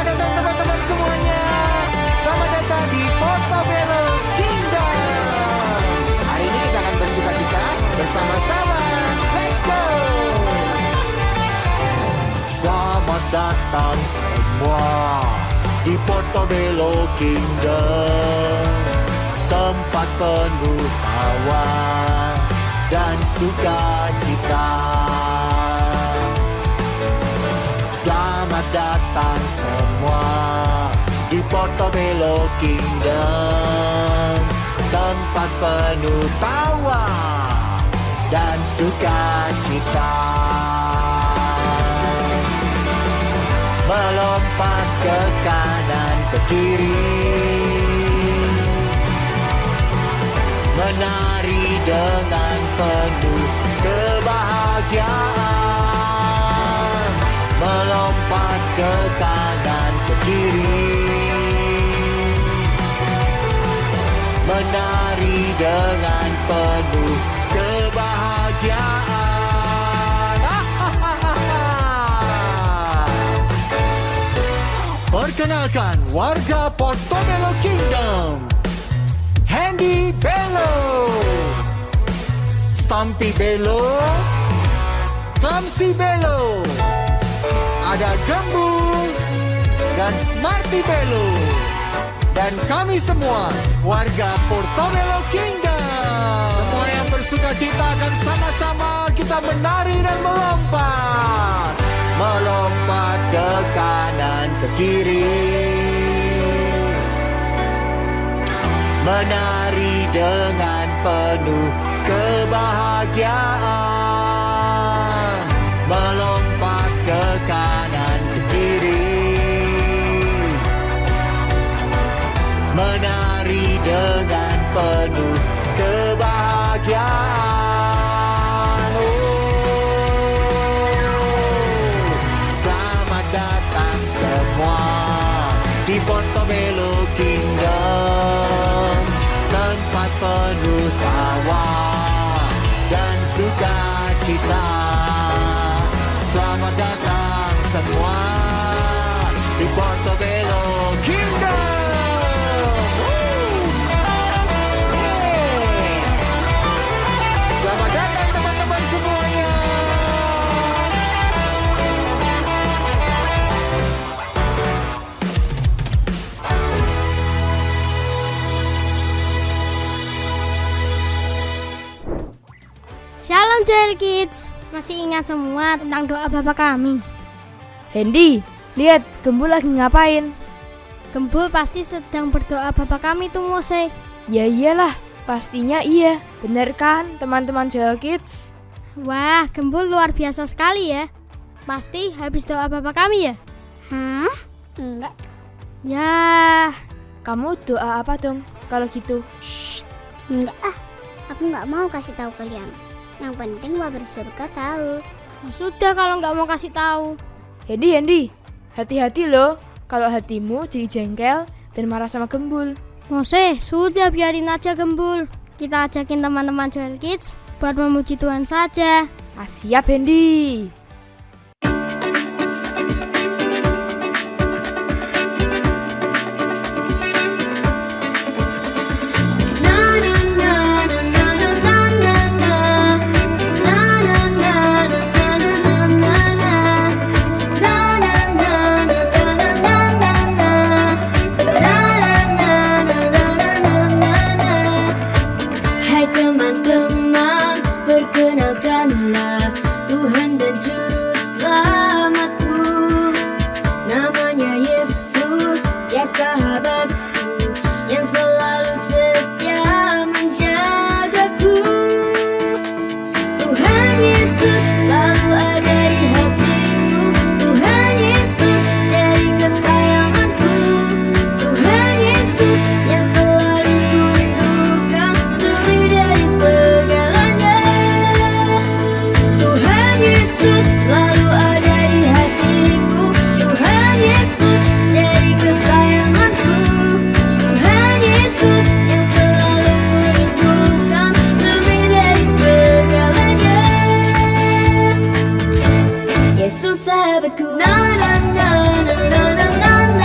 Selamat datang teman-teman semuanya. Selamat datang di Portobello Kingdom. Hari ini kita akan bersukacita bersama-sama. Let's go. Selamat datang semua di Portobello Kingdom, tempat penuh tawa dan sukacita. Selamat datang semua di Portobello Kingdom, tempat penuh tawa dan sukacita. Melompat ke kanan ke kiri, menari dengan penuh kebahagiaan. Melompat ke kanan ke kiri, menari dengan penuh kebahagiaan. Perkenalkan warga Portobello Kingdom, Handy Bello, Stumpy Bello, Clumsy Bello, ada Gembul dan Smarty Bello. Dan kami semua warga Portobello Kingdom. Semua yang bersuka cita akan sama-sama kita menari dan melompat. Melompat ke kanan ke kiri, menari dengan penuh kebahagiaan. Melompat ke kanan ke kiri, menari dengan penuh kebahagiaan. Selamat datang semua di Portobello Kingdom, tempat penuh tawa dan sukacita. Selamat datang semua di Portobello Kingdom. Selamat datang teman-teman semuanya. Shalom Joel Kids, masih ingat semua tentang doa Bapak kami? Hendy, lihat Gembul lagi ngapain? Gembul pasti sedang berdoa Bapak kami tuh Mose. Ya iyalah, pastinya iya. Bener kan teman-teman Joel Kids? Wah, Gembul luar biasa sekali ya. Pasti habis doa Bapak kami ya? Hah? Enggak. Ya, Kamu doa apa dong kalau gitu? Enggak aku nggak mau kasih tahu kalian. Yang penting Bapak bersurga tahu. ya sudah kalau nggak mau kasih tahu. Hendy, hati-hati loh kalau hatimu jadi jengkel dan marah sama Gembul. Mose, sudah biarin aja Gembul. Kita ajakin teman-teman Joel Kids buat memuji Tuhan saja. Siap Hendy. Hai teman-teman, perkenalkanlah Tuhan dan Juru Selamatku. Namanya Yesus, ya sahabatku, yang selalu setia menjagaku. Tuhan Yesus selalu ada di hatiku. Tuhan Yesus jadi kesayanganku. Tuhan Yesus yang selalu kurindukan lebih dari segalanya. Tuhan Yesus selalu ada di hatiku. Tuhan Yesus jadi kesayanganku. Tuhan Yesus yang selalu kurindukan lebih dari segalanya. Yesus sahabatku. Na na na na na na na na.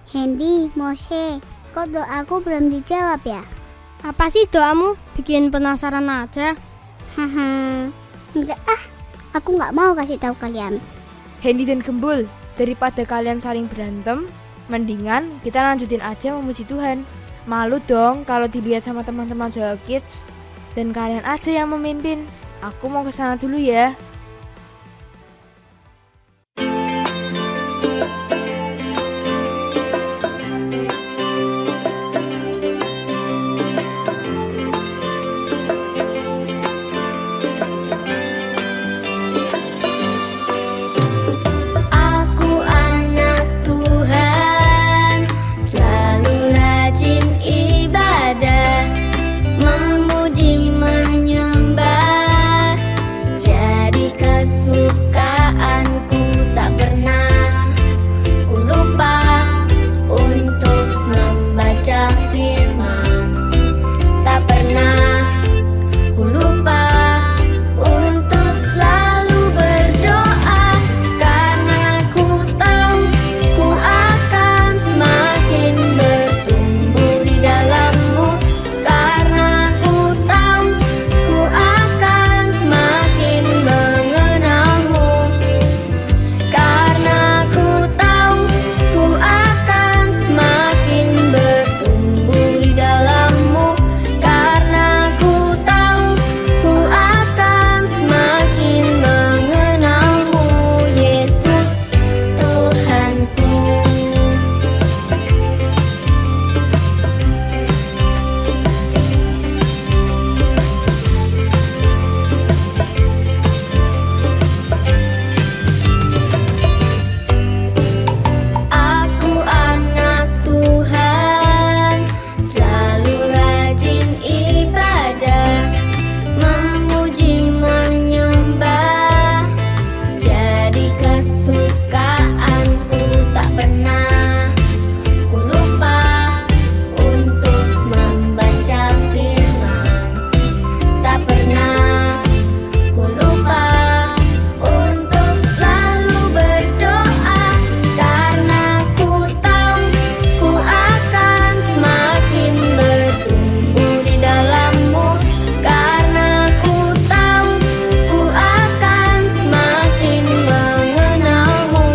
Hendy, Mose, kok doaku belum dijawab ya? Apa sih doamu? Bikin penasaran aja. Haha, enggak aku nggak mau kasih tahu kalian. Hendy dan Gembul, daripada kalian saling berantem, mendingan kita lanjutin aja memuji Tuhan. Malu dong kalau dilihat sama teman-teman Joel Kids. Dan kalian aja yang memimpin. Aku mau kesana dulu ya. Aku anak Tuhan, selalu rajin ibadah, memuji menyembah, jadi kesukaanku tak pernah ku lupa untuk membaca firman, tak pernah ku lupa untuk selalu berdoa, karena ku tahu ku akan semakin bertumbuh di dalam-Mu, karena ku tahu ku akan semakin mengenal-Mu, karena ku tahu ku akan semakin bertumbuh di dalam-Mu, karena ku tahu ku akan semakin mengenal-Mu, Yesus Tuhanku. Aku anak Tuhan, selalu rajin ibadah, memuji menyembah, jadi kesukaanku tak pernah ku lupa untuk membaca firman, tak pernah ku lupa untuk selalu berdoa, karena ku tahu ku akan semakin bertumbuh di dalam-Mu, karena ku tahu ku akan semakin mengenal-Mu,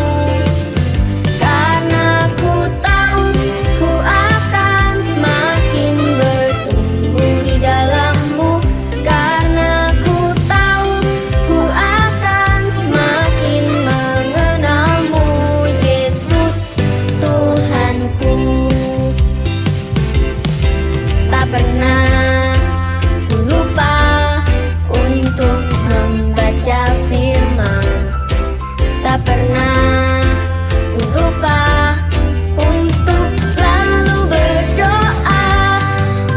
karena ku tahu ku akan semakin bertumbuh di dalam-Mu, karena ku tahu ku akan semakin mengenal-Mu, Yesus Tuhanku. Tak pernah ku lupa untuk membaca firman, tak pernah ku lupa untuk selalu berdoa,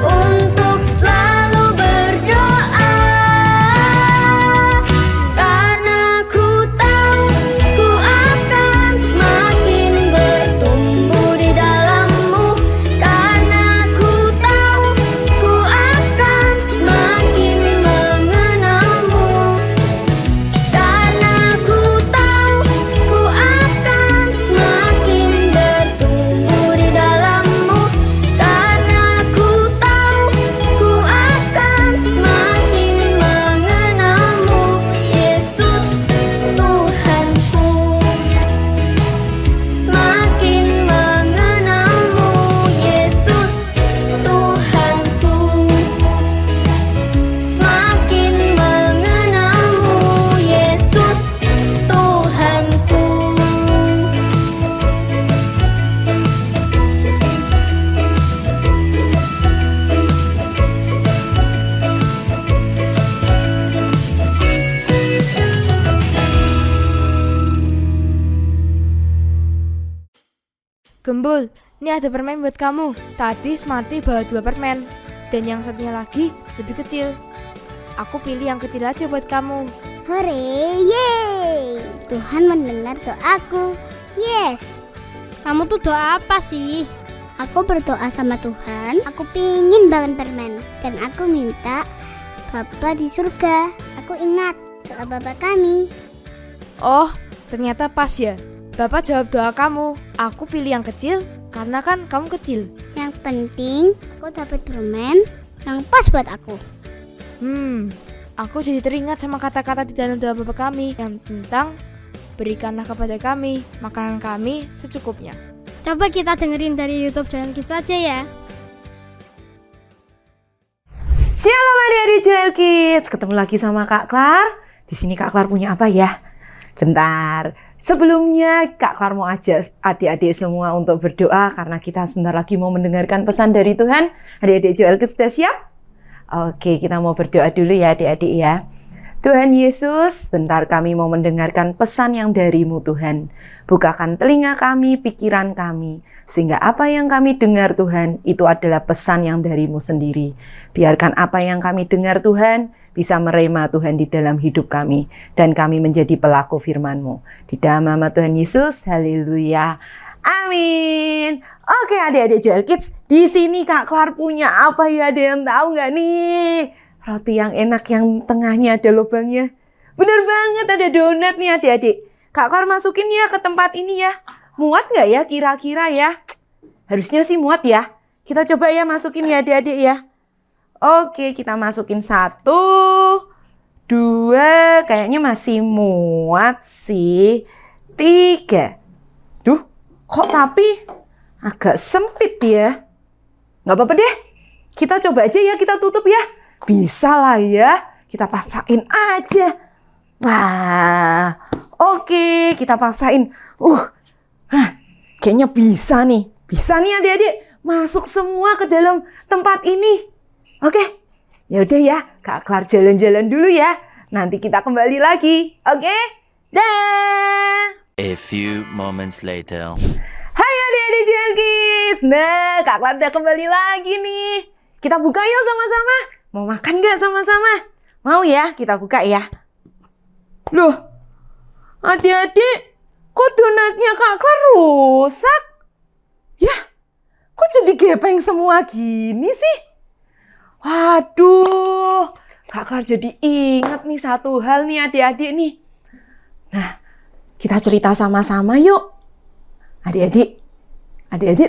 untuk selalu berdoa, karena ku tahu ku akan semakin bertumbuh di dalam-Mu, karena ku tahu ku akan semakin mengenal-Mu, karena ku tahu ku akan semakin bertumbuh di dalam-Mu, karena ku tahu ku akan semakin mengenal-Mu, Yesus Tuhanku. Semakin mengenal-Mu, Yesus Tuhanku. Semakin mengenal-Mu, Yesus Tuhanku. Gembul, ini ada permen buat kamu. Tadi Smarty bawa 2 permen, dan yang satunya lagi lebih kecil. Aku pilih yang kecil aja buat kamu. Hore, yeay! Tuhan mendengar doaku. Yes! Kamu tuh doa apa sih? Aku berdoa sama Tuhan, aku pingin banget permen. Dan aku minta Bapa di surga. Aku ingat doa Bapa kami. Oh, ternyata pas ya. Bapak jawab doa kamu. Aku pilih yang kecil, karena kan kamu kecil. Yang penting aku dapat permen yang pas buat aku. Aku jadi teringat sama kata-kata di dalam doa Bapa kami yang tentang berikanlah kepada kami makanan kami secukupnya. Coba kita dengerin dari YouTube Joel Kids saja ya. Shalom adik-adik Joel Kids, ketemu lagi sama Kak Klar. Di sini Kak Klar punya apa ya? Bentar, sebelumnya Kak Klar mau ajak adik-adik semua untuk berdoa karena kita sebentar lagi mau mendengarkan pesan dari Tuhan. Adik-adik Joel Kids sudah siap? Oke, kita mau berdoa dulu ya adik-adik ya. Tuhan Yesus, bentar kami mau mendengarkan pesan yang dari-Mu Tuhan. Bukakan telinga kami, pikiran kami, sehingga apa yang kami dengar Tuhan, itu adalah pesan yang dari-Mu sendiri. Biarkan apa yang kami dengar Tuhan, bisa merema Tuhan di dalam hidup kami, dan kami menjadi pelaku firman-Mu. Di dalam nama Tuhan Yesus, haleluya. Amin. Oke adik-adik Joel Kids, di sini Kak Klar punya apa ya? Ada yang tahu nggak nih? Roti yang enak yang tengahnya ada lubangnya. Bener banget, ada donat nih adik-adik. Kak Klar masukin ya ke tempat ini ya. Muat nggak ya kira-kira ya? Harusnya sih muat ya. Kita coba ya masukin ya adik-adik ya. Oke, kita masukin 1, 2, kayaknya masih muat sih. 3. Duh, kok tapi agak sempit ya. Nggak apa-apa deh. Kita coba aja ya, kita tutup ya. Bisa lah ya, kita paksain aja. Wah, oke, kita paksain. Kayaknya bisa nih. Bisa nih adik-adik, masuk semua ke dalam tempat ini. Oke, ya udah ya, Kak Klar jalan-jalan dulu ya. Nanti kita kembali lagi, oke? Dah. A few moments later. Hai adik-adik Joel Kids. Nah, Kak Klar udah kembali lagi nih. Kita buka yuk sama-sama. Mau makan gak sama-sama? Mau ya? Kita buka ya. Loh, adik-adik, kok donatnya Kak Klar rusak? Ya, kok jadi gepeng semua gini sih? Waduh, Kak Klar jadi inget nih satu hal nih adik-adik nih. Nah, kita cerita sama-sama yuk. Adik-adik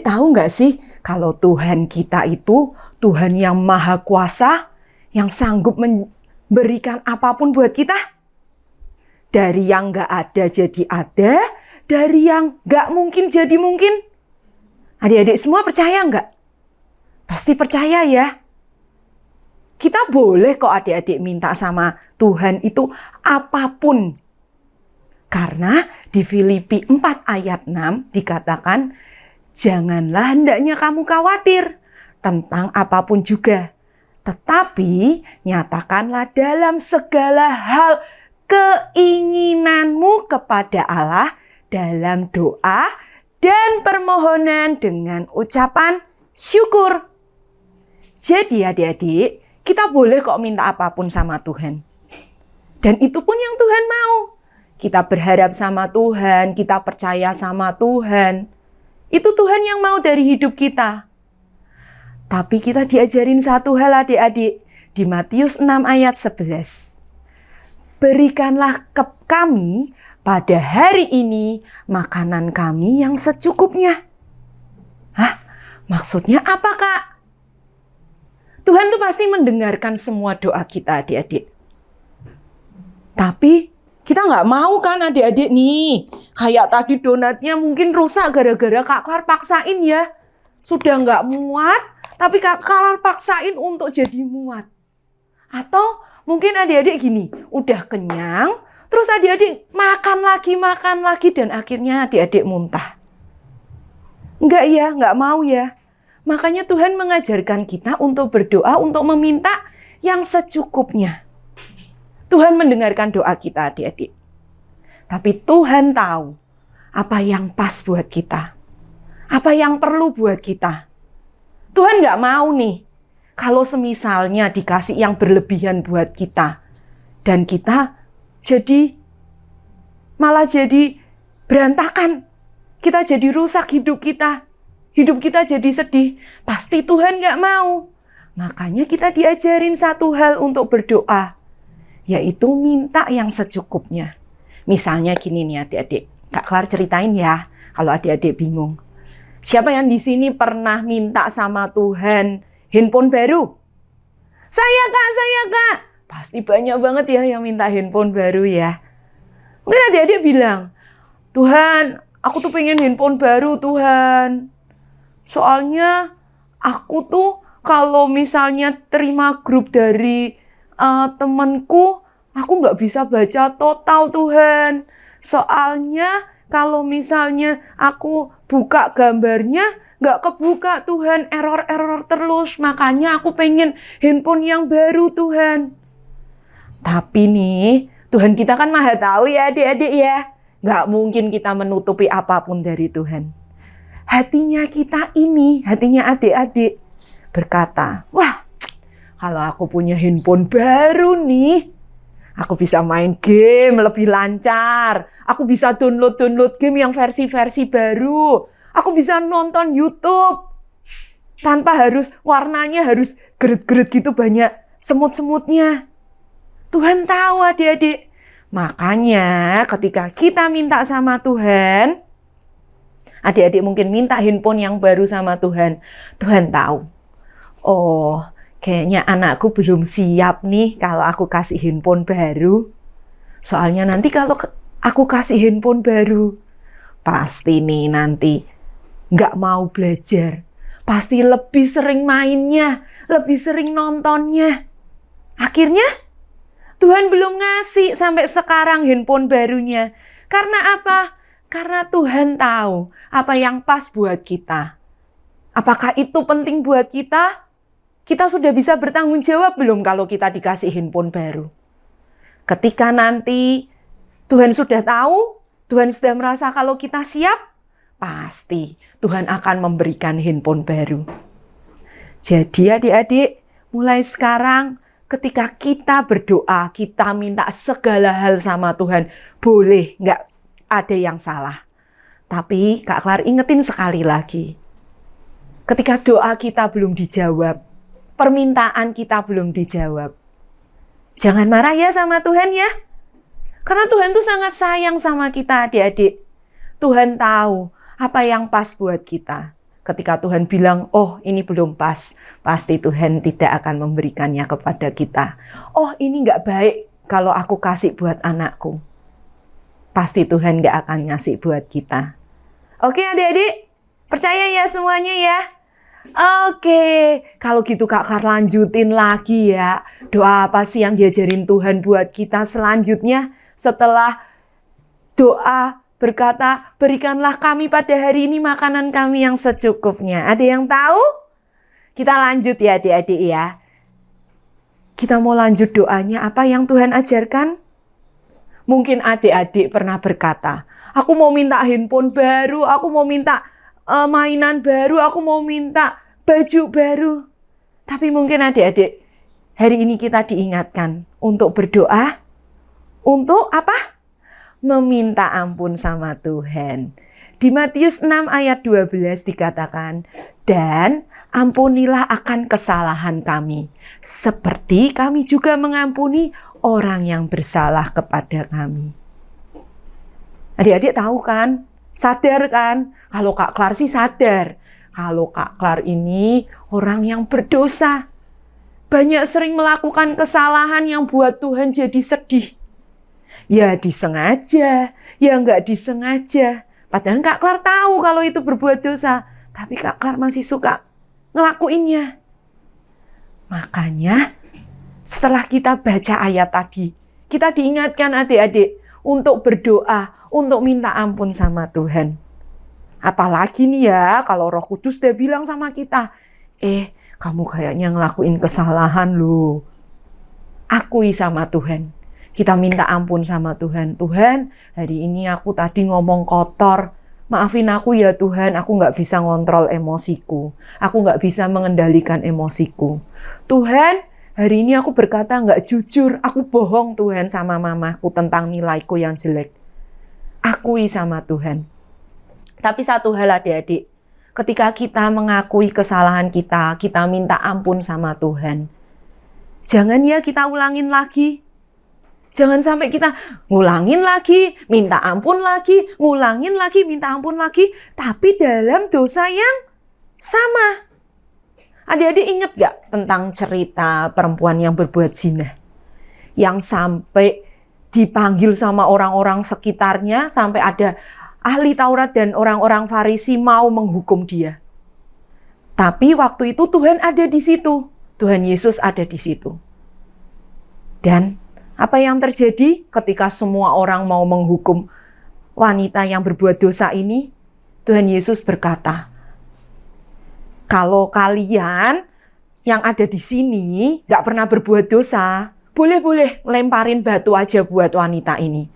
tahu nggak sih kalau Tuhan kita itu Tuhan yang maha kuasa, yang sanggup memberikan apapun buat kita? Dari yang nggak ada jadi ada, dari yang nggak mungkin jadi mungkin. Adik-adik semua percaya nggak? Pasti percaya ya. Kita boleh kok adik-adik minta sama Tuhan itu apapun. Karena di Filipi 4 ayat 6 dikatakan, janganlah hendaknya kamu khawatir tentang apapun juga. Tetapi nyatakanlah dalam segala hal keinginanmu kepada Allah dalam doa dan permohonan dengan ucapan syukur. Jadi adik-adik, kita boleh kok minta apapun sama Tuhan. Dan itu pun yang Tuhan mau. Kita berharap sama Tuhan, kita percaya sama Tuhan. Itu Tuhan yang mau dari hidup kita. Tapi kita diajarin satu hal adik-adik. Di Matius 6 ayat 11. Berikanlah kami pada hari ini makanan kami yang secukupnya. Hah? Maksudnya apa Kak? Tuhan tuh pasti mendengarkan semua doa kita adik-adik. Tapi kita nggak mau kan adik-adik nih. Kayak tadi donatnya mungkin rusak gara-gara Kak Klar paksain ya. Sudah nggak muat, tapi Kak Klar paksain untuk jadi muat. Atau mungkin adik-adik gini, udah kenyang, terus adik-adik makan lagi, dan akhirnya adik-adik muntah. Enggak ya, nggak mau ya. Makanya Tuhan mengajarkan kita untuk berdoa, untuk meminta yang secukupnya. Tuhan mendengarkan doa kita adik-adik. Tapi Tuhan tahu apa yang pas buat kita. Apa yang perlu buat kita. Tuhan nggak mau nih kalau semisalnya dikasih yang berlebihan buat kita. Dan kita malah jadi berantakan. Kita jadi rusak hidup kita. Hidup kita jadi sedih. Pasti Tuhan nggak mau. Makanya kita diajarin satu hal untuk berdoa. Yaitu minta yang secukupnya. Misalnya gini nih adik-adik. Kak Klar ceritain ya kalau adik-adik bingung. Siapa yang di sini pernah minta sama Tuhan handphone baru? Saya kak. Pasti banyak banget ya yang minta handphone baru ya. Mungkin adik-adik bilang, Tuhan, aku tuh pengen handphone baru Tuhan. Soalnya aku tuh kalau misalnya terima grup dari temanku, aku nggak bisa baca total Tuhan. Soalnya kalau misalnya aku buka gambarnya, nggak kebuka Tuhan, error terus. Makanya aku pengen handphone yang baru Tuhan. Tapi nih, Tuhan kita kan maha tahu ya adik-adik ya. Nggak mungkin kita menutupi apapun dari Tuhan. Hatinya kita ini, hatinya adik-adik berkata, wah, kalau aku punya handphone baru nih, aku bisa main game lebih lancar. Aku bisa download game yang versi-versi baru. Aku bisa nonton YouTube. Tanpa harus warnanya harus geret-geret gitu banyak semut-semutnya. Tuhan tahu adik-adik. Makanya ketika kita minta sama Tuhan, adik-adik mungkin minta handphone yang baru sama Tuhan. Tuhan tahu. Oh, kayaknya anakku belum siap nih kalau aku kasih handphone baru. Soalnya nanti kalau aku kasih handphone baru, pasti nih nanti nggak mau belajar. Pasti lebih sering mainnya, lebih sering nontonnya. Akhirnya Tuhan belum ngasih sampai sekarang handphone barunya. Karena apa? Karena Tuhan tahu apa yang pas buat kita. Apakah itu penting buat kita? Kita sudah bisa bertanggung jawab belum kalau kita dikasih handphone baru? Ketika nanti Tuhan sudah tahu, Tuhan sudah merasa kalau kita siap, pasti Tuhan akan memberikan handphone baru. Jadi adik-adik, mulai sekarang ketika kita berdoa, kita minta segala hal sama Tuhan, boleh, nggak ada yang salah. Tapi Kak Klar ingetin sekali lagi, ketika doa kita belum dijawab, permintaan kita belum dijawab, jangan marah ya sama Tuhan ya. Karena Tuhan tuh sangat sayang sama kita adik-adik. Tuhan tahu apa yang pas buat kita. Ketika Tuhan bilang, oh ini belum pas, pasti Tuhan tidak akan memberikannya kepada kita. Oh ini nggak baik kalau aku kasih buat anakku. Pasti Tuhan nggak akan ngasih buat kita. Oke adik-adik, percaya ya semuanya ya? Oke, kalau gitu Kak Klar lanjutin lagi ya. Doa apa sih yang diajarin Tuhan buat kita selanjutnya setelah doa berkata, berikanlah kami pada hari ini makanan kami yang secukupnya. Ada yang tahu? Kita lanjut ya adik-adik ya. Kita mau lanjut doanya apa yang Tuhan ajarkan? Mungkin adik-adik pernah berkata, aku mau minta handphone baru, aku mau minta mainan baru, aku mau minta baju baru. Tapi mungkin adik-adik, hari ini kita diingatkan untuk berdoa, untuk apa? Meminta ampun sama Tuhan. Di Matius 6 ayat 12 dikatakan, dan ampunilah akan kesalahan kami, seperti kami juga mengampuni orang yang bersalah kepada kami. Adik-adik tahu kan? Sadar kan? Kalau Kak Klar sih sadar. Kalau Kak Klar ini orang yang berdosa. Banyak sering melakukan kesalahan yang buat Tuhan jadi sedih. Ya disengaja, ya nggak disengaja. Padahal Kak Klar tahu kalau itu berbuat dosa. Tapi Kak Klar masih suka ngelakuinnya. Makanya setelah kita baca ayat tadi, kita diingatkan adik-adik untuk berdoa, untuk minta ampun sama Tuhan. Apalagi nih ya, kalau Roh Kudus udah bilang sama kita, kamu kayaknya ngelakuin kesalahan loh. Akui sama Tuhan. Kita minta ampun sama Tuhan. Tuhan, hari ini aku tadi ngomong kotor. Maafin aku ya Tuhan, aku nggak bisa ngontrol emosiku. Aku nggak bisa mengendalikan emosiku. Tuhan, hari ini aku berkata nggak jujur. Aku bohong Tuhan sama mamaku tentang nilaiku yang jelek. Akui sama Tuhan. Tapi satu hal adik-adik, ketika kita mengakui kesalahan kita minta ampun sama Tuhan. Jangan ya kita ulangin lagi. Jangan sampai kita ngulangin lagi, minta ampun lagi, ngulangin lagi, minta ampun lagi, tapi dalam dosa yang sama. Adik-adik ingat gak tentang cerita perempuan yang berbuat zina? Yang sampai dipanggil sama orang-orang sekitarnya, sampai ada ahli Taurat dan orang-orang Farisi mau menghukum dia. Tapi waktu itu Tuhan ada di situ. Tuhan Yesus ada di situ. Dan apa yang terjadi ketika semua orang mau menghukum wanita yang berbuat dosa ini? Tuhan Yesus berkata, kalau kalian yang ada di sini gak pernah berbuat dosa, boleh-boleh lemparin batu aja buat wanita ini.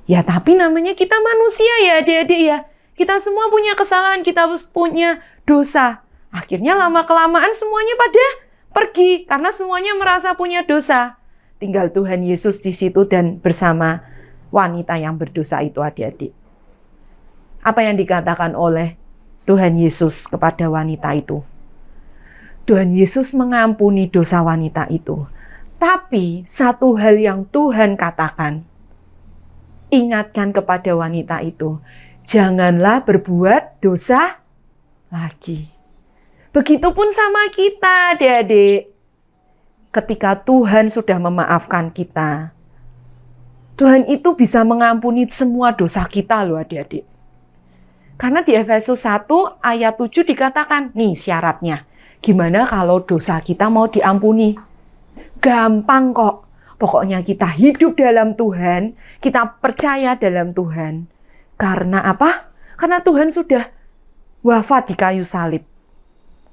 Ya tapi namanya kita manusia ya adik-adik ya. Kita semua punya kesalahan, kita punya dosa. Akhirnya lama-kelamaan semuanya pada pergi karena semuanya merasa punya dosa. Tinggal Tuhan Yesus di situ dan bersama wanita yang berdosa itu adik-adik. Apa yang dikatakan oleh Tuhan Yesus kepada wanita itu? Tuhan Yesus mengampuni dosa wanita itu. Tapi satu hal yang Tuhan katakan, ingatkan kepada wanita itu, janganlah berbuat dosa lagi. Begitupun sama kita adik-adik. Ketika Tuhan sudah memaafkan kita, Tuhan itu bisa mengampuni semua dosa kita loh adik-adik. Karena di Efesus 1 ayat 7 dikatakan, nih syaratnya, gimana kalau dosa kita mau diampuni? Gampang kok. Pokoknya kita hidup dalam Tuhan, kita percaya dalam Tuhan. Karena apa? Karena Tuhan sudah wafat di kayu salib.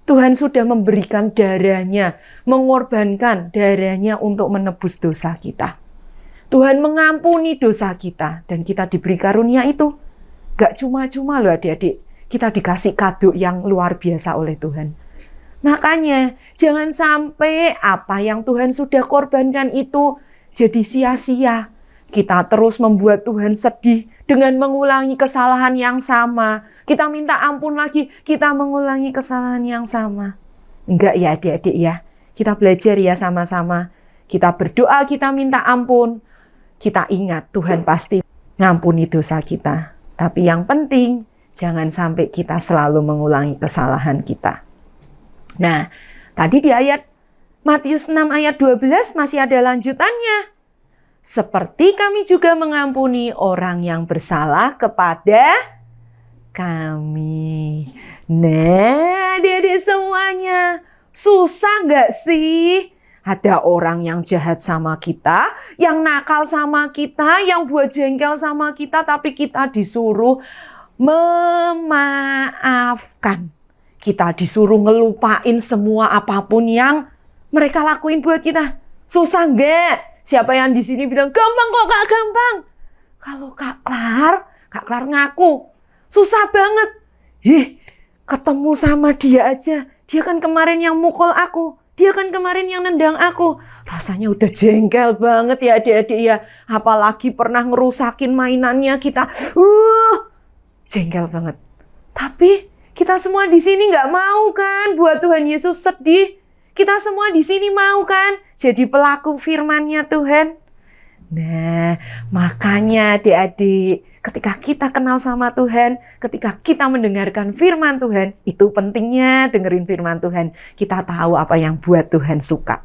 Tuhan sudah memberikan darahnya, mengorbankan darahnya untuk menebus dosa kita. Tuhan mengampuni dosa kita dan kita diberi karunia itu. Gak cuma-cuma loh adik-adik, kita dikasih kado yang luar biasa oleh Tuhan. Makanya jangan sampai apa yang Tuhan sudah korbankan itu jadi sia-sia. Kita terus membuat Tuhan sedih dengan mengulangi kesalahan yang sama. Kita minta ampun lagi, kita mengulangi kesalahan yang sama. Enggak ya adik-adik ya. Kita belajar ya sama-sama. Kita berdoa, kita minta ampun. Kita ingat Tuhan pasti ngampuni dosa kita. Tapi yang penting, jangan sampai kita selalu mengulangi kesalahan kita. Nah, tadi di ayat Matius 6 ayat 12 masih ada lanjutannya. Seperti kami juga mengampuni orang yang bersalah kepada kami. Nah, adik-adik semuanya, susah nggak sih? Ada orang yang jahat sama kita, yang nakal sama kita, yang buat jengkel sama kita, tapi kita disuruh memaafkan. Kita disuruh ngelupain semua apapun yang mereka lakuin buat kita. Susah nggak? Siapa yang di sini bilang, gampang kok Kak, gampang. Kalau Kak Klar ngaku, susah banget. Ketemu sama dia aja. Dia kan kemarin yang mukul aku. Dia kan kemarin yang nendang aku. Rasanya udah jengkel banget ya adik-adik ya. Apalagi pernah ngerusakin mainannya kita. Jengkel banget. Tapi kita semua di sini nggak mau kan buat Tuhan Yesus sedih. Kita semua di sini mau kan jadi pelaku firman-Nya Tuhan. Nah, makanya adik-adik, ketika kita kenal sama Tuhan, ketika kita mendengarkan firman Tuhan, itu pentingnya dengerin firman Tuhan. Kita tahu apa yang buat Tuhan suka.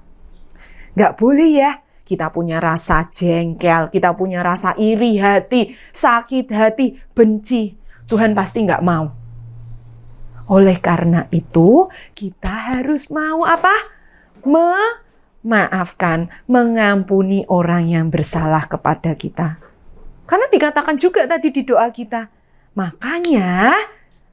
Nggak boleh ya, kita punya rasa jengkel, kita punya rasa iri hati, sakit hati, benci. Tuhan pasti nggak mau. Oleh karena itu, kita harus mau apa? Memaafkan, mengampuni orang yang bersalah kepada kita. Karena dikatakan juga tadi di doa kita. Makanya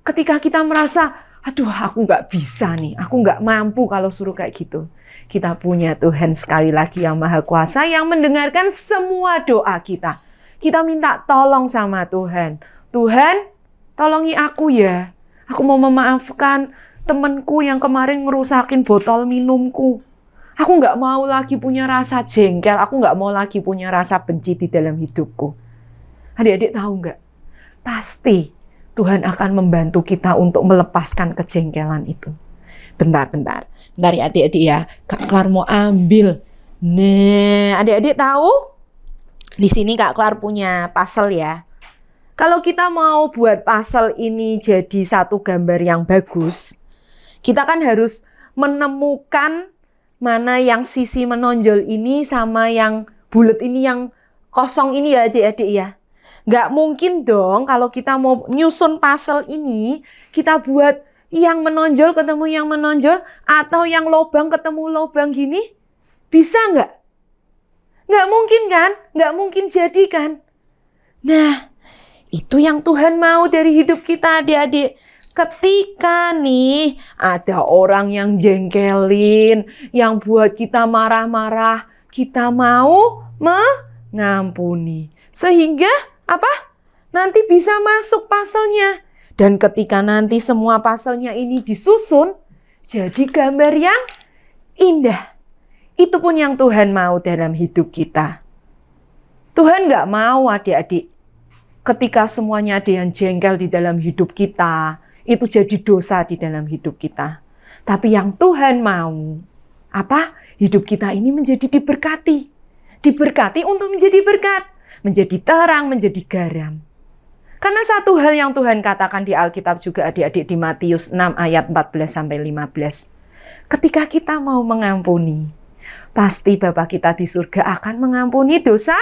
ketika kita merasa, aduh aku nggak bisa nih, aku nggak mampu kalau suruh kayak gitu. Kita punya Tuhan sekali lagi yang Maha Kuasa yang mendengarkan semua doa kita. Kita minta tolong sama Tuhan. Tuhan, tolongi aku ya. Aku mau memaafkan temanku yang kemarin ngerusakin botol minumku. Aku nggak mau lagi punya rasa jengkel. Aku nggak mau lagi punya rasa benci di dalam hidupku. Adik-adik tahu nggak? Pasti Tuhan akan membantu kita untuk melepaskan kejengkelan itu. Bentar ya adik-adik ya. Kak Klar mau ambil. Nah, adik-adik tahu? Di sini Kak Klar punya puzzle ya. Kalau kita mau buat puzzle ini jadi satu gambar yang bagus, kita kan harus menemukan mana yang sisi menonjol ini sama yang bulat ini, yang kosong ini ya adik-adik ya. Nggak mungkin dong kalau kita mau nyusun puzzle ini, kita buat yang menonjol ketemu yang menonjol, atau yang lobang ketemu lobang gini. Bisa nggak? Nggak mungkin kan? Nggak mungkin jadi kan? Nah, itu yang Tuhan mau dari hidup kita adik-adik. Ketika nih ada orang yang jengkelin, yang buat kita marah-marah, kita mau mengampuni. Sehingga apa? Nanti bisa masuk puzzle-nya. Dan ketika nanti semua puzzle-nya ini disusun, jadi gambar yang indah. Itu pun yang Tuhan mau dalam hidup kita. Tuhan nggak mau adik-adik, ketika semuanya ada yang jengkel di dalam hidup kita, itu jadi dosa di dalam hidup kita. Tapi yang Tuhan mau, apa? Hidup kita ini menjadi diberkati. Diberkati untuk menjadi berkat, menjadi terang, menjadi garam. Karena satu hal yang Tuhan katakan di Alkitab juga adik-adik, di Matius 6 ayat 14-15. Ketika kita mau mengampuni, pasti Bapa kita di surga akan mengampuni dosa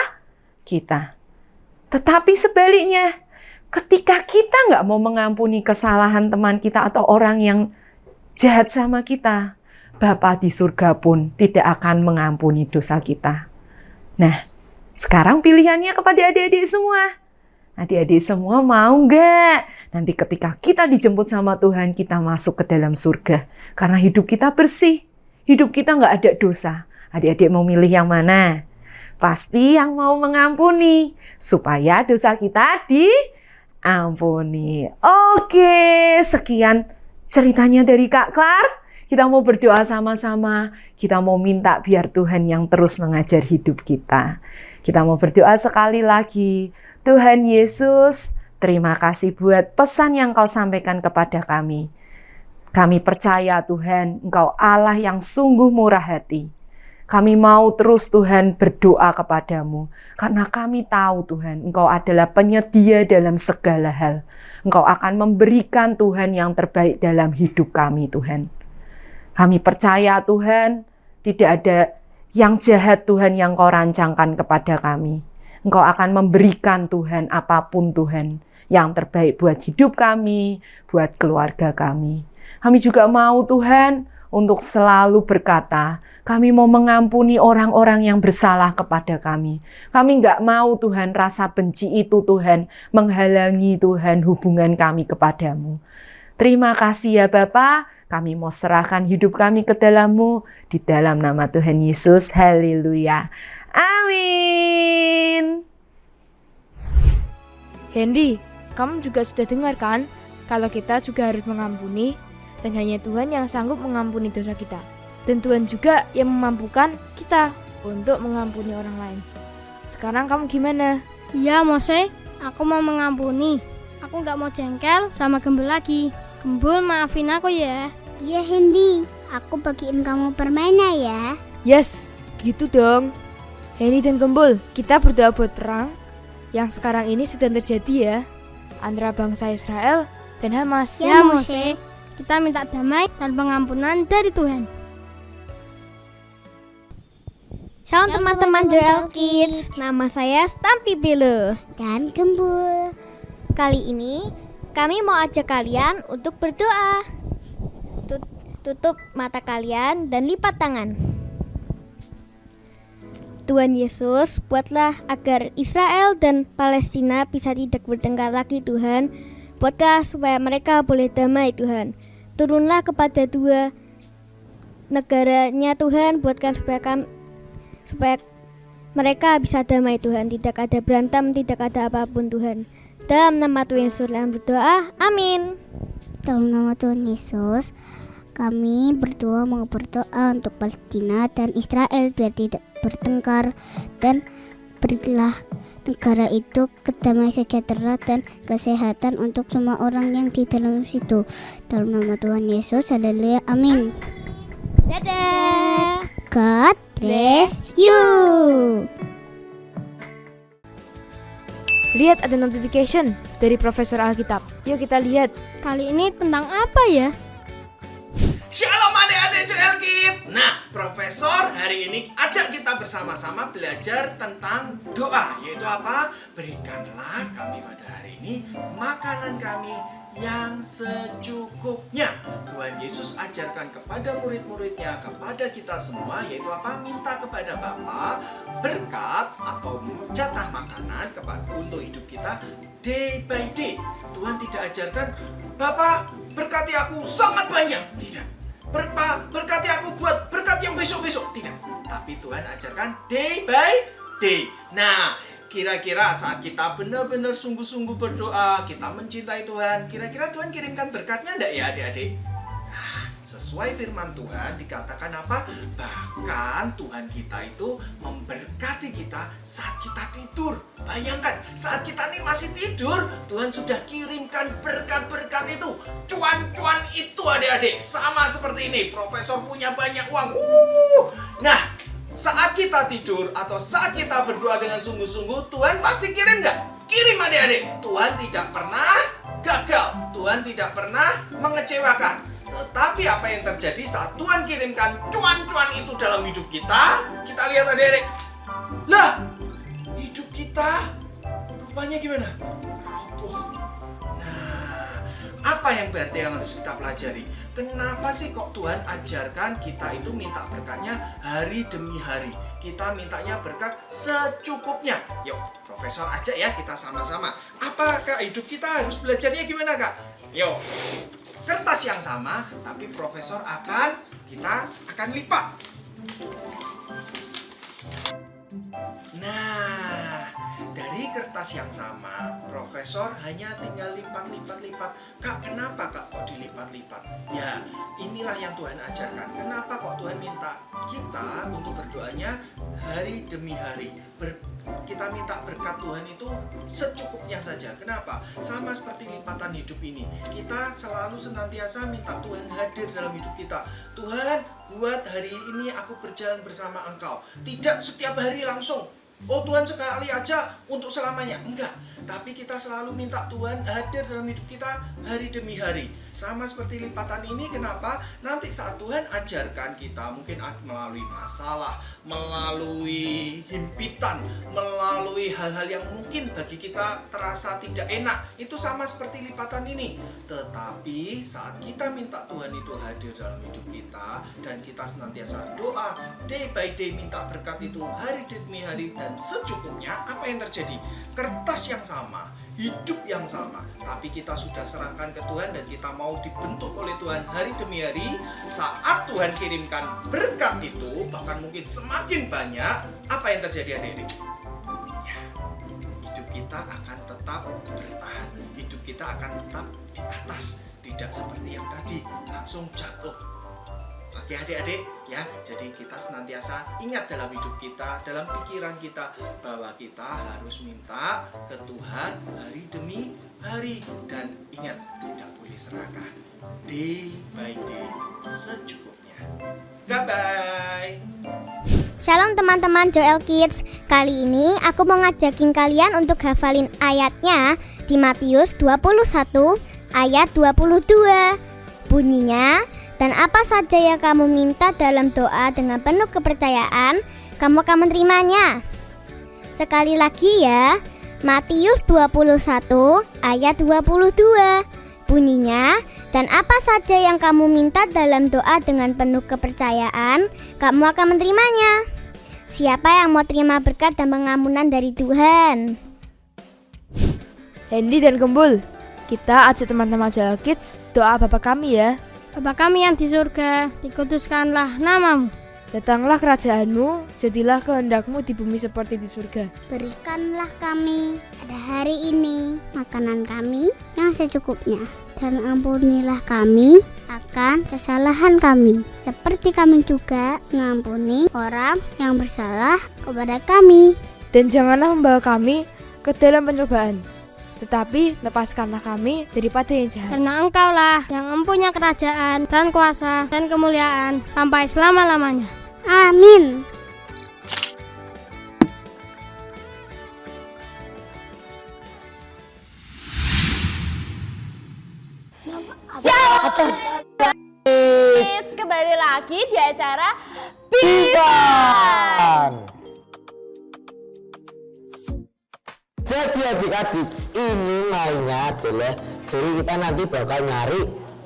kita. Tetapi sebaliknya, ketika kita nggak mau mengampuni kesalahan teman kita atau orang yang jahat sama kita, Bapa di surga pun tidak akan mengampuni dosa kita. Nah, sekarang pilihannya kepada adik-adik semua. Adik-adik semua mau nggak? Nanti ketika kita dijemput sama Tuhan, kita masuk ke dalam surga. Karena hidup kita bersih. Hidup kita nggak ada dosa. Adik-adik mau milih yang mana? Pasti yang mau mengampuni. Supaya dosa kita diampuni. Oke, sekian ceritanya dari Kak Klar. Kita mau berdoa sama-sama. Kita mau minta biar Tuhan yang terus mengajar hidup kita. Kita mau berdoa sekali lagi. Tuhan Yesus, terima kasih buat pesan yang Kau sampaikan kepada kami. Kami percaya Tuhan, Engkau Allah yang sungguh murah hati. Kami mau terus Tuhan berdoa kepadamu. Karena kami tahu Tuhan, Engkau adalah penyedia dalam segala hal. Engkau akan memberikan Tuhan yang terbaik dalam hidup kami Tuhan. Kami percaya Tuhan, tidak ada yang jahat Tuhan yang Kau rancangkan kepada kami. Engkau akan memberikan Tuhan apapun Tuhan yang terbaik buat hidup kami, buat keluarga kami. Kami juga mau Tuhan untuk selalu berkata, kami mau mengampuni orang-orang yang bersalah kepada kami. Kami nggak mau Tuhan rasa benci itu Tuhan menghalangi Tuhan hubungan kami kepadamu. Terima kasih ya Bapa, kami mau serahkan hidup kami ke dalam-Mu, di dalam nama Tuhan Yesus, haleluya. Amin. Hendy, kamu juga sudah dengar kan? Kalau kita juga harus mengampuni, dan hanya Tuhan yang sanggup mengampuni dosa kita. Dan Tuhan juga yang memampukan kita untuk mengampuni orang lain. Sekarang kamu gimana? Iya Mose, aku mau mengampuni. Aku nggak mau jengkel sama Gembul lagi. Gembul maafin aku ya. Iya Hendy, aku bagiin kamu permainan ya. Yes, gitu dong. Hendy dan Gembul, kita berdoa buat perang yang sekarang ini sedang terjadi ya, antara bangsa Israel dan Hamas. Ya Mose, kita minta damai dan pengampunan dari Tuhan. Shalom teman-teman Joel Kids, nama saya Stampi Belo. Dan Gembul. Kali ini kami mau ajak kalian untuk berdoa. Tutup mata kalian dan lipat tangan. Tuhan Yesus, buatlah agar Israel dan Palestina bisa tidak bertengkar lagi Tuhan. Buatlah supaya mereka boleh damai Tuhan. Turunlah kepada dua negaranya Tuhan, buatkan supaya mereka bisa damai Tuhan. Tidak ada berantem, tidak ada apapun Tuhan. Dalam nama Tuhan Yesus berdoa, amin. Dalam nama Tuhan Yesus, kami berdoa untuk Palestina dan Israel biar tidak bertengkar, dan berilah negara itu kedamaian sejahtera dan kesehatan untuk semua orang yang di dalam situ. Dalam nama Tuhan Yesus, haleluya, amin. Dadah. God bless you. Lihat ada notification dari Profesor Alkitab. Yuk kita lihat. Kali ini tentang apa ya? Shalom adik-adik Joel Kids. Nah, Profesor hari ini ajak kita bersama-sama belajar tentang doa. Yaitu apa? Berikanlah kami pada hari ini makanan kami yang secukupnya. Tuhan Yesus ajarkan kepada murid-muridnya, kepada kita semua, yaitu apa? Minta kepada Bapa berkat atau jatah makanan untuk hidup kita day by day. Tuhan tidak ajarkan, Bapa berkati aku sangat banyak. Tidak. Berkati aku buat berkat yang besok-besok. Tidak. Tapi Tuhan ajarkan day by day. Nah, kira-kira saat kita benar-benar sungguh-sungguh berdoa, kita mencintai Tuhan, kira-kira Tuhan kirimkan berkatnya enggak ya adik-adik? Nah, sesuai firman Tuhan dikatakan apa? Bahkan Tuhan kita itu memberkati kita saat kita tidur. Bayangkan, saat kita nih masih tidur, Tuhan sudah kirimkan berkat-berkat itu. Cuan-cuan itu adik-adik. Sama seperti ini, Profesor punya banyak uang. Nah, saat kita tidur atau saat kita berdoa dengan sungguh-sungguh, Tuhan pasti kirim enggak? Kirim adik-adik. Tuhan tidak pernah gagal. Tuhan tidak pernah mengecewakan. Tetapi apa yang terjadi saat Tuhan kirimkan cuan-cuan itu dalam hidup kita? Kita lihat adik-adik. Lah, hidup kita rupanya gimana? Roboh. Nah, apa yang berarti yang harus kita pelajari? Kenapa sih kok Tuhan ajarkan kita itu minta berkatnya hari demi hari? Kita mintanya berkat secukupnya. Yuk, Profesor ajak ya kita sama-sama. Apakah hidup kita harus belajarnya gimana, Kak? Yuk, kertas yang sama, tapi Profesor kita akan lipat. Nah, dari kertas yang sama, Profesor hanya tinggal lipat. Kak, kenapa Kak kok dilipat-lipat? Ya, inilah yang Tuhan ajarkan. Kenapa kok Tuhan minta kita untuk berdoanya hari demi hari? Kita minta berkat Tuhan itu secukupnya saja. Kenapa? Sama seperti lipatan hidup ini. Kita selalu senantiasa minta Tuhan hadir dalam hidup kita. Tuhan, buat hari ini aku berjalan bersama Engkau. Tidak setiap hari langsung. Oh Tuhan sekali aja untuk selamanya. Enggak. Tapi kita selalu minta Tuhan hadir dalam hidup kita hari demi hari. Sama seperti lipatan ini, kenapa? Nanti saat Tuhan ajarkan kita, mungkin melalui masalah, melalui himpitan, melalui hal-hal yang mungkin bagi kita terasa tidak enak. Itu sama seperti lipatan ini. Tetapi saat kita minta Tuhan itu hadir dalam hidup kita, dan kita senantiasa doa, day by day minta berkat itu hari demi hari dan secukupnya, apa yang terjadi? Kertas yang sama, hidup yang sama, tapi kita sudah serahkan ke Tuhan dan kita mau dibentuk oleh Tuhan hari demi hari. Saat Tuhan kirimkan berkat itu, bahkan mungkin semakin banyak, apa yang terjadi adik-adik? Ya, hidup kita akan tetap bertahan, hidup kita akan tetap di atas, tidak seperti yang tadi langsung jatuh. Oke adik-adik ya, jadi kita senantiasa ingat dalam hidup kita, dalam pikiran kita, bahwa kita harus minta ke Tuhan hari demi hari. Dan ingat, tidak boleh serakah, day by day secukupnya. Bye-bye. Shalom teman-teman Joel Kids. Kali ini aku mau ngajakin kalian untuk hafalin ayatnya di Matius 21 ayat 22. Bunyinya, dan apa saja yang kamu minta dalam doa dengan penuh kepercayaan, kamu akan menerimanya. Sekali lagi ya, Matius 21 ayat 22. Bunyinya, dan apa saja yang kamu minta dalam doa dengan penuh kepercayaan, kamu akan menerimanya. Siapa yang mau terima berkat dan pengampunan dari Tuhan? Hendy dan Gembul, kita ajak teman-teman Joel Kids doa Bapa kami ya. Bapa kami yang di surga, dikuduskanlah namamu. Datanglah kerajaanmu, jadilah kehendakmu di bumi seperti di surga. Berikanlah kami pada hari ini makanan kami yang secukupnya, dan ampunilah kami akan kesalahan kami, seperti kami juga mengampuni orang yang bersalah kepada kami. Dan janganlah membawa kami ke dalam pencobaan, tetapi lepaskanlah kami daripada yang jahat. Karena Engkaulah yang mempunyai kerajaan dan kuasa dan kemuliaan sampai selama-lamanya. Amin. Kembali lagi di acara Jadi adik-adik, ini mainnya adalah jadi kita nanti bakal nyari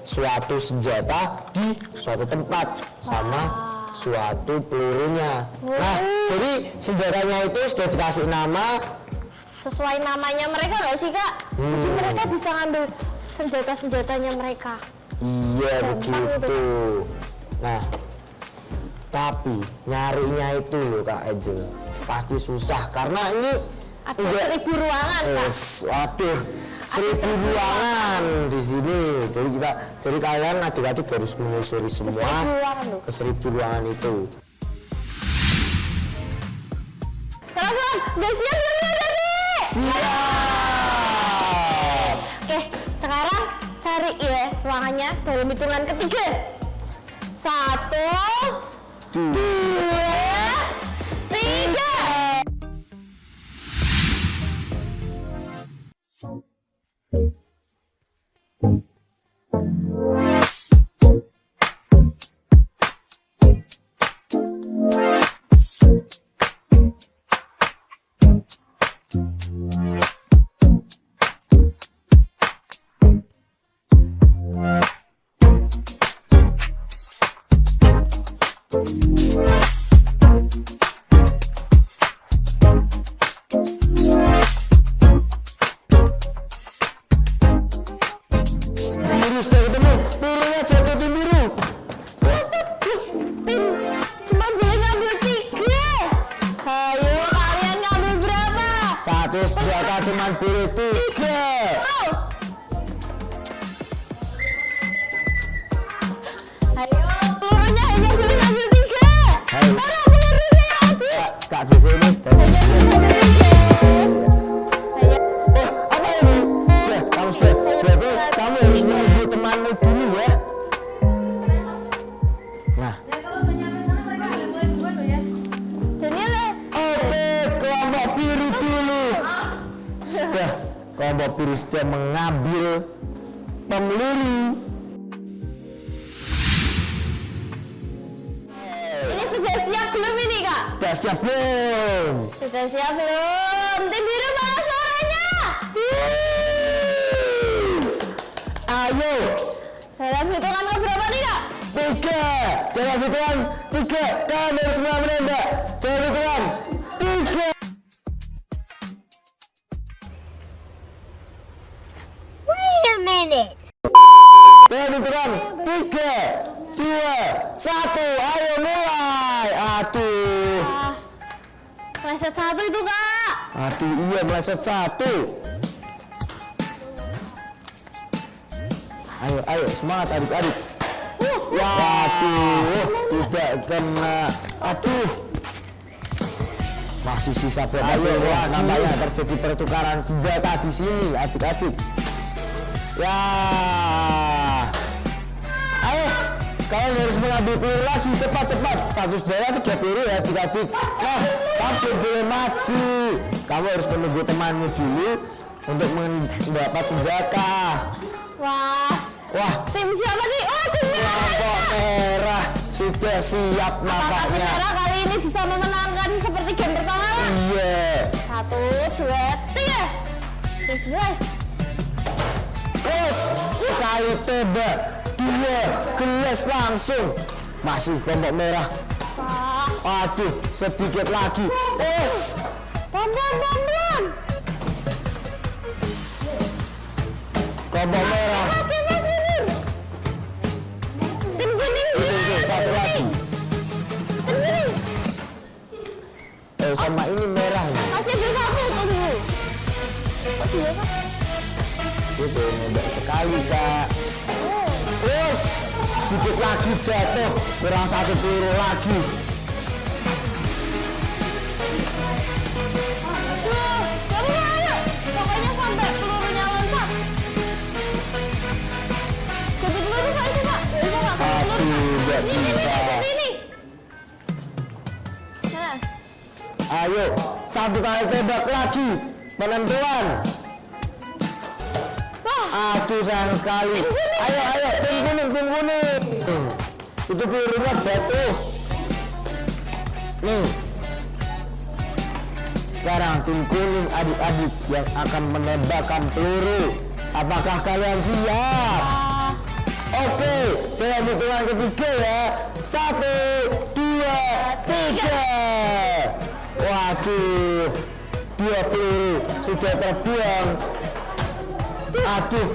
suatu senjata di suatu tempat sama suatu pelurunya. Nah, jadi senjatanya itu sudah dikasih nama. sesuai namanya mereka nggak sih kak? Jadi mereka bisa ngambil senjata-senjatanya mereka. Iya Gampang begitu. Nah, tapi nyarinya itu loh Kak Angel pasti susah karena ini Ada 1000 ruangan kak. Waduh, 1000 ruangan di sini. Jadi kalian adik-adik harus menyusuri semua 1000 ruangan loh. ke 1000 ruangan itu. Teman-teman, udah siap belum ya tadi? Siap. Oke, sekarang cari ya ruangannya dalam hitungan ketiga. 1, 2, 3. Biru sudah ketemu, birunya jatuh tim biru. Tim cuma boleh ngambil 3. Ayo kalian ngambil berapa? Satu senjata cuma biru 3. Oh. Ayo pelurunya hanya boleh ngambil 3. Ayo. Mana pelurunya yang habis? Kak di sini sudah. Hanya boleh ngambil 3. Ayo. Apa ini? Sudah, berarti kamu harus menunggu temanmu dulu ya. Nah, Daniel, oke, kelompok biru dulu. Sudah, kelompok biru sudah mengambil peluru. ini sudah siap belum ini kak? Sudah siap belum? Sudah siap belum? Tim biru mana suaranya? Ayo, Dalam hitungan ke berapa nih kak? 3. Dalam hitungan 3. Kalian harus semua menembak. Dalam hitungan 3. Wait a minute. Dalam hitungan 3, 2, 1. Ayo mulai. Aduh. Meleset 1 itu kak. Aduh, iya meleset 1. Ayo, semangat adik-adik. Waduh, tidak kena. Aduh. Masih sisa berapa bola? Nampaknya terjadi pertukaran senjata di sini, adik-adik. Ya. Ayo, kalian harus mengambil peluru lagi cepat-cepat. 1 saudara 3 peluru ya adik-adik. Nah, kamu boleh maju. Kamu harus menunggu temanmu dulu untuk mendapat senjata. Wah, Tim siapa nih? Oh tim merah. kelompok merah sudah siap Apakah tim nampaknya. merah kali ini bisa memenangkan seperti game pertama? Iya. 1, 2, 3. Terus sekali tembak 2 gelas langsung. Masih kelompok merah. Aduh, sedikit lagi. Terus Bam. kelompok merah. Tim kuning. Itu, satu lagi. Sama ini merah nih. Masih ada 1. Tunggu. Kok 2 kak? Itu nembak sekali kak. Terus sedikit lagi jatuh, kurang 1 peluru lagi. Kamu ayo. Pokoknya sampai pelurunya lengkap. Ganti peluru kak itu kak. Gak bisa kak. Ganti peluru. Aduh, gak bisa. Ini. Nah. Ayo, 1 kali tembak lagi. Penentuan. Aduh sayang sekali. Ayo, tim kuning. Itu pelurunya jatuh. Nih. Sekarang tim kuning adik-adik yang akan menembakkan peluru. Apakah kalian siap? Oke, dalam hitungan ketiga ya. 1, 2, 3. Waduh, 2 peluru sudah terbuang. Aduh,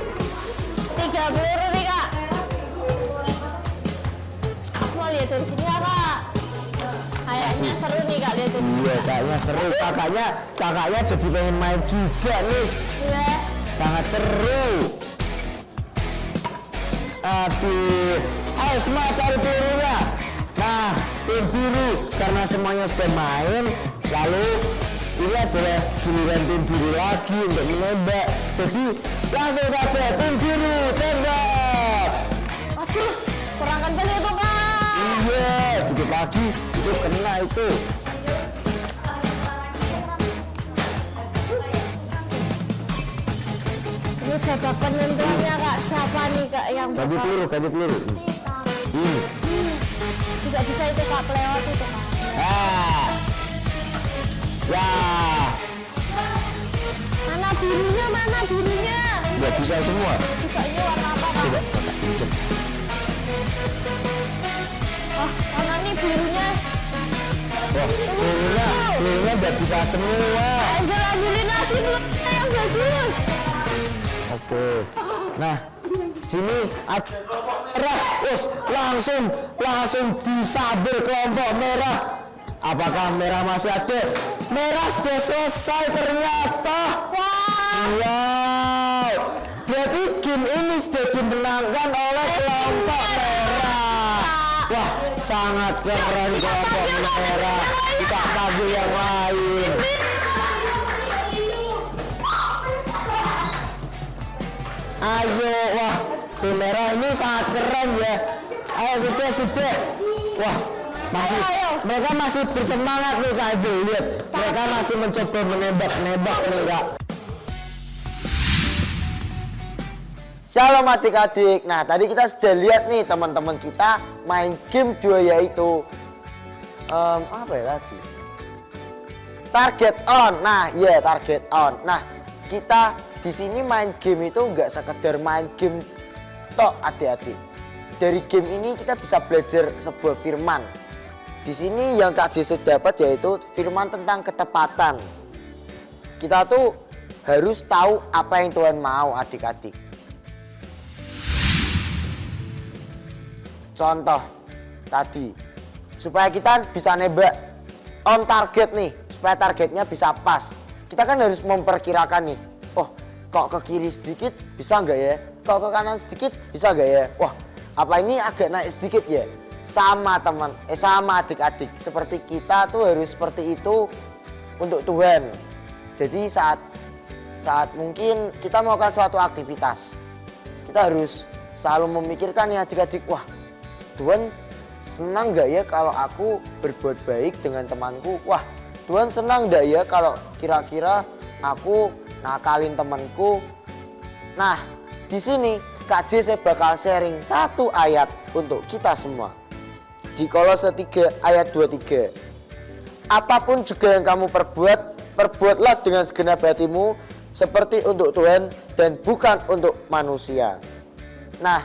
3 peluru nih kak. Aku mau lihat dari sini ya kak. Kayaknya seru nih kak lihat dari sini. iya kayaknya seru. Kakaknya jadi pengen main juga nih. Iya. Sangat seru. Aduh, ayo semua cari pelurunya. Nah, tim biru karena semuanya sudah main, lalu ini adalah giliran tim biru lagi untuk menembak. Jadi langsung saja tim biru tembak. Aduh, kurang kenceng itu kak. Iya, dikit lagi itu kena itu. Ini babak penentuannya kak. Siapa nih kak yang Ganti peluru. Tidak bisa itu kak, pelewat itu kak. Ya, Mana birunya? nggak bisa semua. Bisanya warna apa kak? Coba kakak pinjam. Mana nih birunya? Wah, pelurunya nggak bisa semua. Angel ambilin lagi pelurunya yang bagus. Oke. Nah, sini ada merah. Terus langsung disaber kelompok merah. Apakah merah masih ada? Merah sudah selesai ternyata. Wow. Berarti game ini sudah dimenangkan oleh kelompok merah. Wah, sangat keren kelompok merah. Kita panggil yang lain. Ayo, wah, tim merah ini sangat keren ya. Ayo sudah. Wah, mereka masih bersemangat nih Kak Jo. Lihat, mereka masih mencoba menembak nih Kak. Shalom adik-adik. Nah, tadi kita sudah lihat nih teman-teman kita main game 2 yaitu apa ya tadi? Target on. Nah, iya target on. Nah, kita di sini main game itu nggak sekedar main game tok adik-adik. Dari game ini kita bisa belajar sebuah firman. Di sini yang Kak Jesse dapat yaitu firman tentang ketepatan. Kita tuh harus tahu apa yang Tuhan mau adik-adik. Contoh tadi, supaya kita bisa nembak on target nih, supaya targetnya bisa pas. Kita kan harus memperkirakan nih, oh kok ke kiri sedikit bisa nggak ya? Kok ke kanan sedikit bisa nggak ya? Wah, apa ini agak naik sedikit ya? Sama sama adik-adik, seperti kita tuh harus seperti itu untuk Tuhan. Jadi saat mungkin kita melakukan suatu aktivitas, kita harus selalu memikirkan ya adik-adik, wah Tuhan senang gak ya kalau aku berbuat baik dengan temanku? Wah, Tuhan senang gak ya kalau kira-kira aku nakalin temanku? Nah, di sini Kak Jesse bakal sharing satu ayat untuk kita semua. Di Kolose 3 ayat 23. Apapun juga yang kamu perbuatlah dengan segenap hatimu seperti untuk Tuhan dan bukan untuk manusia. Nah,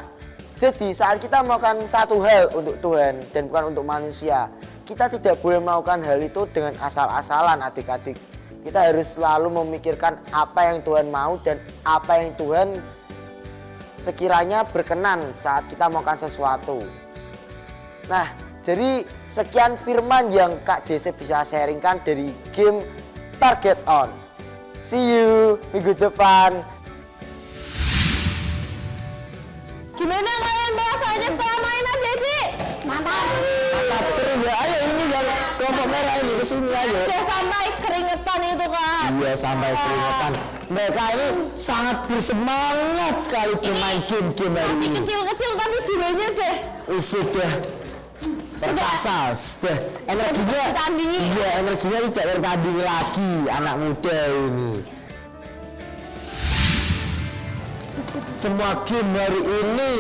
jadi saat kita melakukan satu hal untuk Tuhan dan bukan untuk manusia, kita tidak boleh melakukan hal itu dengan asal-asalan adik-adik. Kita harus selalu memikirkan apa yang Tuhan mau dan apa yang Tuhan sekiranya berkenan saat kita melakukan sesuatu. Nah, jadi sekian firman yang Kak Jesse bisa sharingkan dari game Target On. See you minggu depan. Gimana kalian rasanya setelah main adik-adik? Mantap, seru ya. Ayo ini yang kelompok merah ini kesini ayo. Udah sampai keringetan itu kan. Iya sampai keringetan. Mereka ini sangat bersemangat sekali bermain game-game hari Masih ini. kecil-kecil tapi jiwanya deh. Sudah perkasa, sudah energinya. Iya energinya tidak tertandingi lagi anak muda ini. Semua game hari ini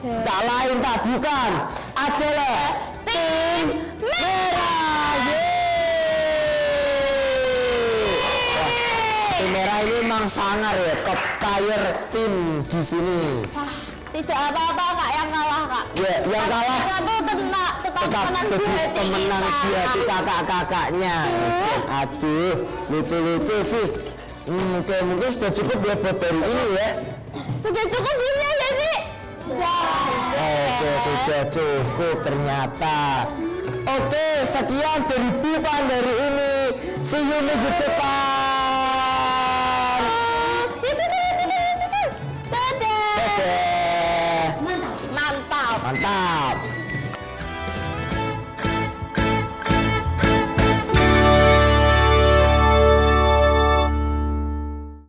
tak lain tak bukan adalah tim merah. Wah, tim merah ini memang sangar ya, top tier tim di sini. Tidak apa-apa kak yang kalah kak. Ya, yang kalah Kakak tuh tetap menang jadi di hati pemenang kita. di hati kakak-kakaknya. Aduh, lucu-lucu sih. Oke, mungkin sudah cukup ya buat hari ini ya. Sudah cukup ini ya jadi. Oke, sudah cukup ternyata. Oke, sekian dari Bifan dari ini. See you minggu depan. Di situ. Dadah. Dadah. Mantap. Mantap.